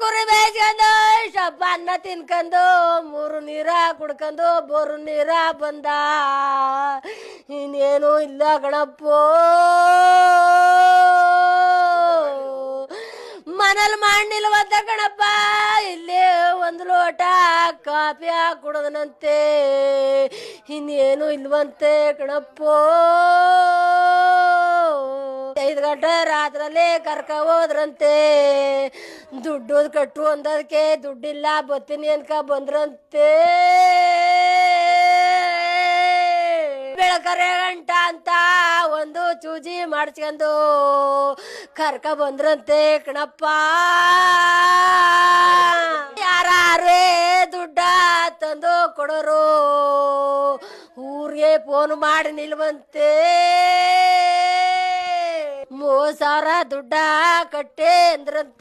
ಕುರಿ ಬೇಯ್ಸ್ಕೊಂಡು ಸ್ವಲ್ಪ ಅನ್ನ ತಿನ್ಕೊಂಡು 3 ನೀರ ಕುಡ್ಕೊಂಡು ಬೋರು ನೀರ ಬಂದ. ಇನ್ನೇನು ಇಲ್ಲ ಗಣಪ್ಪ. ಮನೇಲಿ ಮಾಡಿಲ್ವಂತ ಗಣಪ್ಪ. ಇಲ್ಲಿ 1 ಲೋಟ ಕಾಫಿ ಕುಡದನಂತೆ. ಇನ್ನೇನು ಇಲ್ವಂತೆ ಗಣಪ್ಪ. 5 ಗಂಟೆ ರಾತ್ರಲ್ಲಿ ಕರ್ಕ ಹೋದ್ರಂತೆ. ದುಡ್ಡು ಕಟ್ಟು ಅಂದದಕ್ಕೆ ದುಡ್ಡಿಲ್ಲ ಬತ್ತೀನಿ ಅನ್ಕ ಬಂದ್ರಂತೆ. ಬೆಳಕರೆ ಗಂಟ ಅಂತ ಒಂದು ಚೂಜಿ ಮಾಡಿಸ್ಕೊಂಡು ಕರ್ಕ ಬಂದ್ರಂತೆ ಕಣಪ್ಪ. ಯಾರೇ ದುಡ್ಡ ತಂದು ಕೊಡೋರು ಊರಿಗೆ ಫೋನ್ ಮಾಡಿ ನಿಲ್ವಂತೆ. 3000 ದುಡ್ಡ ಕಟ್ಟೆ ಅಂದ್ರಂತೆ.